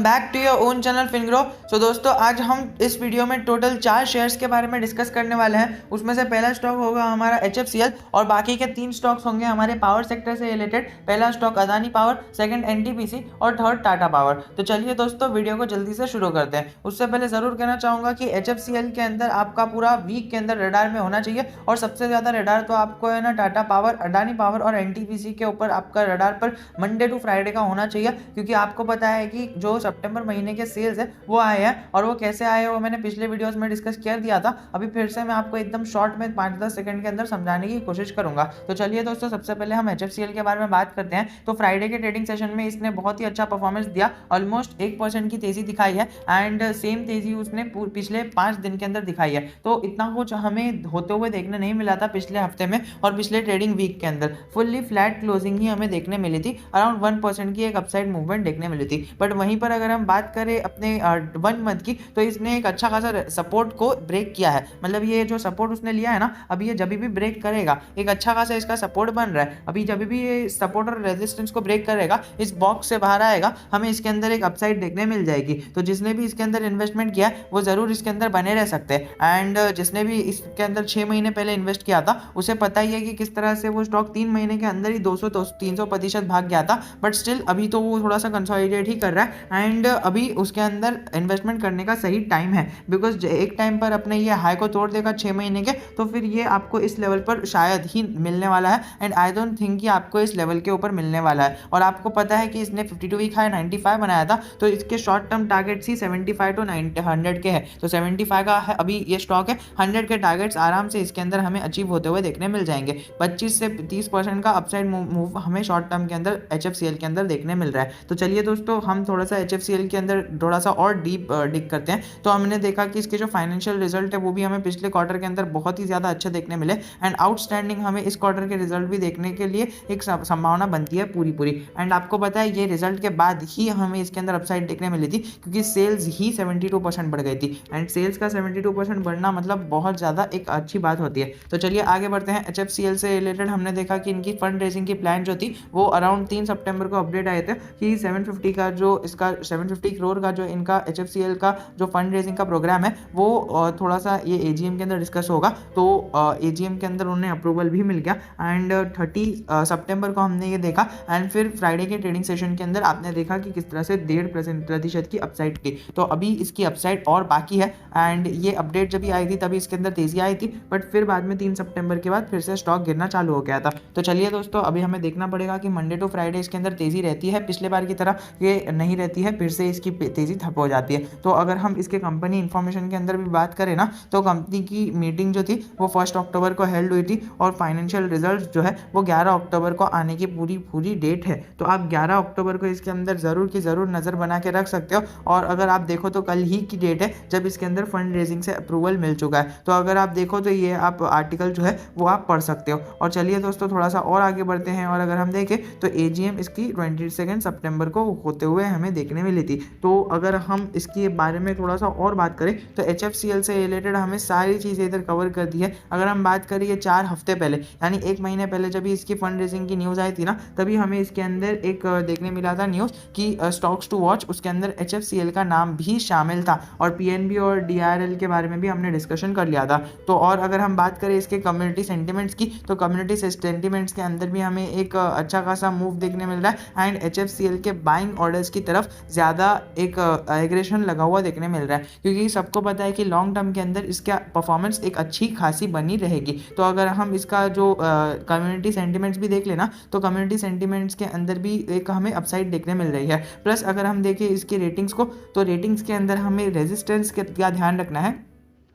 Back to your own channel Fingrow. So दोस्तों, आज हम इस वीडियो में टोटल 4 शेयर्स के बारे में डिस्कस करने वाले हैं। उसमें से पहला स्टॉक होगा हमारा HFCL और बाकी के 3 स्टॉक्स होंगे हमारे पावर सेक्टर से रिलेटेड। पहला stock Adani power, second NTPC और थर्ड टाटा पावर। तो चलिए दोस्तों, वीडियो को जल्दी से शुरू करते हैं। उससे पहले ज़रूर कहना चाहूँगा कि HFCL के अंदर आपका पूरा वीक के अंदर रडार में होना चाहिए और सबसे ज़्यादा रडार तो आपको है ना टाटा पावर, अदानी पावर और NTPC के ऊपर आपका रडार पर मंडे टू फ्राइडे का होना चाहिए, क्योंकि आपको पता है कि जो सितंबर महीने के सेल्स है वो आए हैं और वो कैसे आए वो मैंने पिछले वीडियोस में डिस्कस कर दिया था। अभी फिर से मैं आपको एकदम शॉर्ट में 5-10 सेकंड के अंदर समझाने की कोशिश करूंगा। तो चलिए दोस्तों, सबसे पहले हम HFCL के बारे में बात करते हैं। तो फ्राइडे के ट्रेडिंग सेशन में इसने बहुत ही अच्छा परफॉर्मेंस दिया, ऑलमोस्ट 1% की तेजी दिखाई है एंड सेम तेजी उसने पिछले 5 दिन के अंदर दिखाई है। तो इतना कुछ हमें होते हुए देखने नहीं मिला था पिछले हफ्ते में और पिछले ट्रेडिंग वीक के अंदर फुल्ली फ्लैट क्लोजिंग ही हमें देखने मिली थी। अराउंड 1% की एक अपसाइड मूवमेंट देखने मिली थी। बट वहीं पर अगर हम बात करें अपने 1 मंथ की, तो इसने एक अच्छा खासा सपोर्ट को ब्रेक किया है। मतलब ये जो सपोर्ट उसने लिया है ना, अभी ये जब भी ब्रेक करेगा एक अच्छा खासा इसका सपोर्ट बन रहा है। अभी जब भी ये सपोर्ट और रेजिस्टेंस को ब्रेक करेगा, इस बॉक्स से बाहर आएगा, हमें इसके अंदर एक अपसाइड देखने मिल जाएगी। तो जिसने भी इसके अंदर इन्वेस्टमेंट किया है वो जरूर इसके अंदर बने रह सकते हैं। एंड जिसने भी इसके अंदर 6 महीने पहले इन्वेस्ट किया था उसे पता ही है कि किस तरह से वो स्टॉक 3 महीने के अंदर ही 200-300% भाग गया था। बट स्टिल अभी तो वो थोड़ा सा कंसोलिडेट ही कर रहा है एंड अभी उसके अंदर इन्वेस्टमेंट करने का सही टाइम है। बिकॉज एक टाइम पर अपने ये हाई को तोड़ देगा 6 महीने के, तो फिर ये आपको इस लेवल पर शायद ही मिलने वाला है एंड आई डोंट थिंक कि आपको इस लेवल के ऊपर मिलने वाला है। और आपको पता है कि इसने 52 वीक हाई 95 बनाया था, तो इसके शॉर्ट टर्म टारगेट्स ही 75 टू 100 के है। तो 75 का है अभी ये स्टॉक है, 100 के टारगेट्स आराम से इसके अंदर हमें अचीव होते हुए देखने मिल जाएंगे। 25 से 30% का अपसाइड मूव हमें शॉर्ट टर्म के अंदर HFCL के अंदर देखने मिल रहा है। तो चलिए दोस्तों, हम थोड़ा सा HFCL के अंदर थोड़ा सा और डीप डिग करते हैं। तो हमने देखा कि इसके जो फाइनेंशियल रिजल्ट है वो भी हमें पिछले क्वार्टर के अंदर बहुत ही ज़्यादा अच्छे देखने मिले एंड आउटस्टैंडिंग हमें इस क्वार्टर के रिजल्ट भी देखने के लिए एक संभावना बनती है पूरी। एंड आपको पता है ये रिजल्ट के बाद ही हमें इसके अंदर अपसाइड देखने मिली थी, क्योंकि सेल्स ही 72% बढ़ गई थी एंड सेल्स का 72% बढ़ना मतलब बहुत ज़्यादा एक अच्छी बात होती है। तो चलिए आगे बढ़ते हैं। HFCL से रिलेटेड हमने देखा कि इनकी फंड रेजिंग की प्लान जो थी वो अराउंड 3 सितंबर को अपडेट आए थे कि 750 का जो इसका 750 करोड़ का जो इनका HFCL का जो फंड रेजिंग का प्रोग्राम है वो थोड़ा सा ये AGM के अंदर डिस्कस होगा। तो AGM के अंदर उन्हें अप्रूवल भी मिल गया एंड 30 सितंबर को हमने ये देखा एंड फिर फ्राइडे के ट्रेडिंग सेशन के अंदर आपने देखा कि किस तरह से 1.5% की अपसाइड की। तो अभी इसकी अपसाइड और बाकी है एंड ये अपडेट जब भी आई थी तभी इसके अंदर तेजी आई थी, बट फिर बाद में 3 सितंबर के बाद फिर से स्टॉक गिरना चालू हो गया था। तो चलिए दोस्तों, अभी हमें देखना पड़ेगा कि मंडे टू फ्राइडे इसके अंदर तेजी रहती है, पिछले बार की तरह ये नहीं रहती है, फिर से इसकी तेजी ठप हो जाती है। तो अगर हम इसके कंपनी इन्फॉर्मेशन के अंदर भी बात करें ना, तो कंपनी की मीटिंग जो थी वो 1 अक्टूबर को हेल्ड हुई थी और फाइनेंशियल रिजल्ट जो है वो 11 अक्टूबर को आने की पूरी डेट है। तो आप 11 अक्टूबर को इसके अंदर ज़रूर की ज़रूर नज़र बना के रख सकते हो। और अगर आप देखो तो कल ही की डेट है जब इसके अंदर फंड रेजिंग से अप्रूवल मिल चुका है। तो अगर आप देखो तो ये आप आर्टिकल जो है वो आप पढ़ सकते हो। और चलिए दोस्तों, थोड़ा सा और आगे बढ़ते हैं और अगर हम देखें तो AGM इसकी 22 सितंबर को होते हुए हमें देखने मिली थी। तो अगर हम इसके बारे में थोड़ा सा और बात करें तो HFCL से रिलेटेड हमें सारी चीज़ें इधर कवर कर दी है। अगर हम बात करें ये 4 हफ्ते पहले यानी 1 महीने पहले जब इसकी फंड रेजिंग की न्यूज़ आई थी ना, तभी हमें इसके अंदर एक देखने मिला था न्यूज़ कि स्टॉक्स टू वॉच, उसके अंदर HFCL का नाम भी शामिल था और PNB और DRL के बारे में भी हमने डिस्कशन कर लिया था। तो और अगर हम बात करें इसके कम्युनिटी सेंटिमेंट्स की, तो कम्युनिटी सेंटिमेंट्स के अंदर भी हमें एक अच्छा खासा मूव देखने मिल रहा है एंड HFCL के बाइंग ऑर्डर्स की तरफ ज़्यादा एक एग्रेशन लगा हुआ देखने मिल रहा है, क्योंकि सबको पता है कि लॉन्ग टर्म के अंदर इसका परफॉर्मेंस एक अच्छी खासी बनी रहेगी। तो अगर हम इसका जो कम्युनिटी सेंटिमेंट्स भी देख लेना, तो कम्युनिटी सेंटिमेंट्स के अंदर भी एक हमें अपसाइड देखने मिल रही है। प्लस अगर हम देखें इसकी रेटिंग्स को, तो रेटिंग्स के अंदर हमें रेजिस्टेंस का ध्यान रखना है।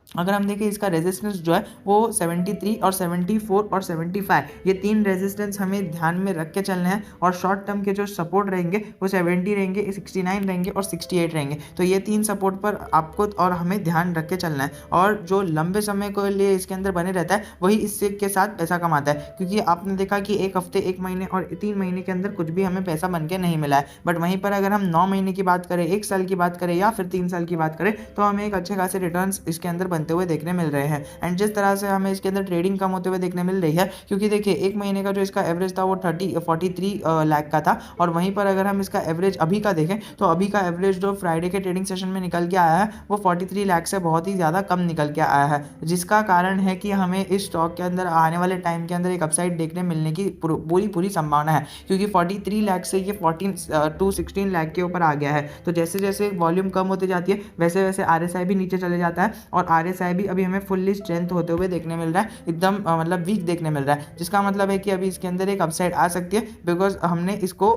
अगर हम देखें इसका रेजिस्टेंस जो है वो 73 और 74 और 75, ये 3 रेजिस्टेंस हमें ध्यान में रख के चलने हैं। और शॉर्ट टर्म के जो सपोर्ट रहेंगे वो 70 रहेंगे, 69 रहेंगे और 68 रहेंगे। तो ये 3 सपोर्ट पर आपको और हमें ध्यान रख के चलना है। और जो लंबे समय के लिए इसके अंदर बने रहता है वही इससे के साथ पैसा कमाता है, क्योंकि आपने देखा कि 1 हफ्ते, 1 महीने और 3 महीने के अंदर कुछ भी हमें पैसा बन के नहीं मिला है। बट वहीं पर अगर हम 9 महीने की बात करें, 1 साल की बात करें या फिर 3 साल की बात करें, तो हमें एक अच्छे खासे रिटर्न्स इसके अंदर बनते हुए देखने मिल रहे हैं। एंड जिस तरह से हमें इसके अंदर ट्रेडिंग कम होते हुए देखने मिल रही है, क्योंकि देखिए एक महीने का जो इसका एवरेज था वो 43 लाख का था, और वहीं पर अगर हम इसका एवरेज अभी का देखें तो अभी का एवरेज जो फ्राइडे के ट्रेडिंग सेशन में निकल के आया है वो 43 लाख से बहुत ही ज़्यादा कम निकल के आया है, जिसका कारण है कि हमें इस स्टॉक के अंदर आने वाले टाइम के अंदर एक अपसाइड देखने मिलने की पूरी संभावना है, क्योंकि 43 लाख से ये 16 लाख के ऊपर आ गया है। तो जैसे जैसे वॉल्यूम कम होती जाती है वैसे वैसे RSI भी नीचे चले जाता है, और RSI भी अभी हमें फुल्ली स्ट्रेंथ होते हुए देखने मिल रहा है, एकदम मतलब वीक देखने मिल रहा है, जिसका मतलब है कि अभी इसके अंदर एक अपसाइड आ सकती है, बिकॉज हमने इसको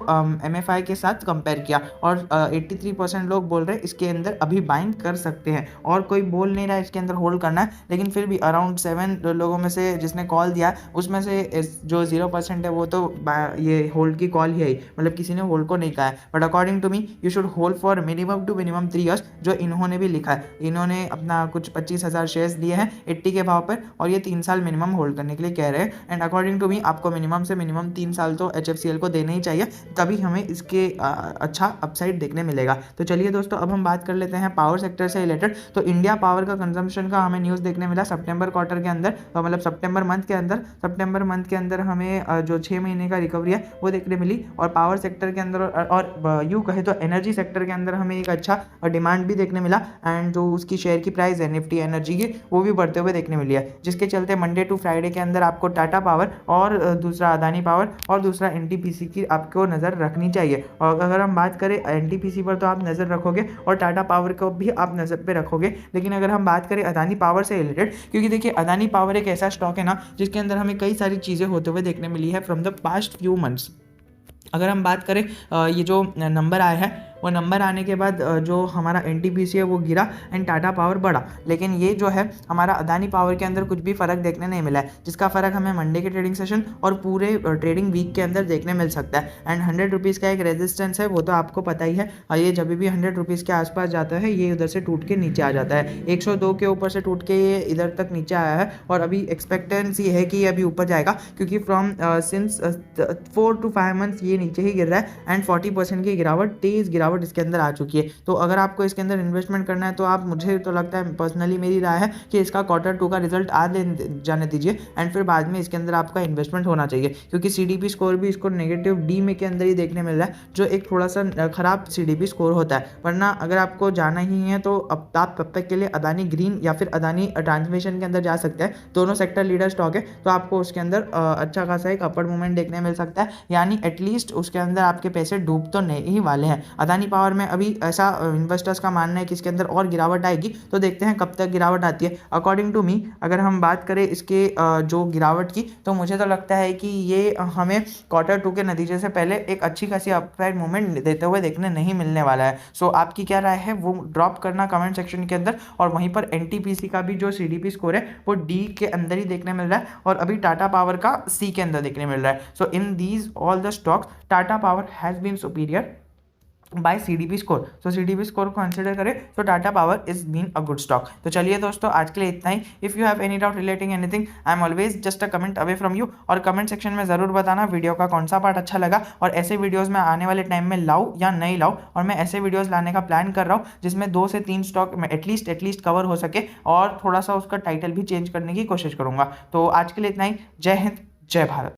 MFI के साथ कंपेयर किया, और 83% लोग बोल रहे हैं इसके अंदर अभी बाइंग कर सकते हैं, और कोई बोल नहीं रहा है इसके अंदर होल्ड करना है, लेकिन फिर भी अराउंड 7 लोगों में से जिसने कॉल दिया उसमें से जो 0% है वो तो ये होल्ड की कॉल ही है, मतलब किसी ने होल्ड को नहीं कहा है। But according to me you should hold for minimum two minimum 3 years, जो इन्होंने भी लिखा है। इन्होंने अपना कुछ 25,000 शेयर्स लिए हैं 80 के भाव पर, और ये 3 साल मिनिमम होल्ड करने के लिए कह रहे हैं। एंड अकॉर्डिंग टू मी आपको मिनिमम से मिनिमम 3 साल तो HFCL को देने ही चाहिए, तभी हमें इसके अच्छा अपसाइड देखने मिलेगा। तो चलिए दोस्तों अब हम बात कर लेते हैं पावर सेक्टर से रिलेटेड। तो इंडिया पावर का कंजम्पशन का हमें न्यूज़ देखने मिला सितंबर क्वार्टर के अंदर, मतलब सितंबर मंथ के अंदर हमें जो 6 महीने का रिकवरी है वो देखने मिली, और पावर सेक्टर के अंदर और यूँ कहे तो एनर्जी सेक्टर के अंदर हमें एक अच्छा डिमांड भी देखने मिला, एंड जो उसकी शेयर की प्राइस है निफ्टी एनर्जी की वो भी बढ़ते हुए देखने मिली है, जिसके चलते मंडे टू फ्राइडे के अंदर आपको टाटा पावर और दूसरा अदानी पावर और दूसरा NTPC की आपको नज़र रखनी चाहिए। और अगर हम बात करें NTPC पर तो आप नज़र रखोगे और टाटा पावर को भी आप नज़र पे रखोगे, लेकिन अगर हम बात करें अदानी पावर से रिलेटेड, क्योंकि देखिए अदानी पावर एक ऐसा स्टॉक है ना जिसके अंदर हमें कई सारी चीज़ें होते हुए देखने मिली है from the past few months. अगर हम बात करें ये जो नंबर आया है वो नंबर आने के बाद जो हमारा NTPC है वो गिरा एंड टाटा पावर बढ़ा, लेकिन ये जो है हमारा अदानी पावर के अंदर कुछ भी फ़र्क देखने नहीं मिला है, जिसका फ़र्क हमें मंडे के ट्रेडिंग सेशन और पूरे ट्रेडिंग वीक के अंदर देखने मिल सकता है। एंड 100 रुपीज़ का एक रेजिस्टेंस है वो तो आपको पता ही है, ये जब भी 100 रुपीज़ के आसपास जाता है ये उधर से टूट के नीचे आ जाता है, 102 के ऊपर से टूट के ये इधर तक नीचे आया है, और अभी एक्सपेक्टेंसी है कि ये अभी ऊपर जाएगा, क्योंकि फ्रॉम सिंस 4 to 5 मंथ्स ये नीचे ही गिर रहा है, एंड 40% की तेज़ गिरावट इसके अंदर आ चुकी है। तो अगर आपको इसके अंदर इन्वेस्टमेंट करना है तो आप, मुझे तो लगता है पर्सनली मेरी राय है कि इसका Q2 का रिजल्ट जाने दीजिए, एंड फिर बाद में इसके अंदर आपका इन्वेस्टमेंट होना चाहिए, क्योंकि CDP स्कोर भी इसको -D में के अंदर ही देखने मिल रहा है, जो एक थोड़ा सा खराब CDP स्कोर होता है। वरना अगर आपको जाना ही है तो अब आप तब तक के लिए अदानी ग्रीन या फिर अदानी ट्रांसमिशन के अंदर जा सकते हैं, दोनों सेक्टर लीडर स्टॉक है, तो आपको उसके अंदर अच्छा खासा एक अपवर्ड मूवमेंट देखने मिल सकता है, यानी एटलीस्ट उसके अंदर आपके पैसे डूब तो नहीं ही वाले हैं। अदानी पावर में अभी ऐसा इन्वेस्टर्स का मानना है कि इसके अंदर और गिरावट आएगी, तो देखते हैं कब तक गिरावट आती है। अकॉर्डिंग टू मी अगर हम बात करें इसके जो गिरावट की, तो मुझे तो लगता है कि ये हमें Q2 के नतीजे से पहले एक अच्छी खासी अपसाइड मूवमेंट देते हुए देखने नहीं मिलने वाला है। सो आपकी क्या राय है वो ड्रॉप करना कमेंट सेक्शन के अंदर, और वहीं पर NTPC का भी जो CDP स्कोर है वो D के अंदर ही देखने मिल रहा है, और अभी टाटा पावर का C के अंदर देखने मिल रहा है। So in these all the stocks Tata power has been superior by CDP score. So CDP score को कंसिडर करें तो Tata power is been a good stock. तो चलिए दोस्तों आज के लिए इतना ही। If you have any doubt relating anything I am always just a comment away from you, और कमेंट सेक्शन में ज़रूर बताना वीडियो का कौन सा पार्ट अच्छा लगा, और ऐसे वीडियोज़ मैं आने वाले टाइम में लाऊं या नहीं लाऊं, और मैं ऐसे वीडियोज़ लाने का प्लान कर रहा हूँ जिसमें 2 से 3 स्टॉक में एटलीस्ट कवर हो सके, और थोड़ा सा उसका टाइटल भी चेंज करने की कोशिश करूँगा। तो आज के लिए इतना ही। जय हिंद, जय भारत।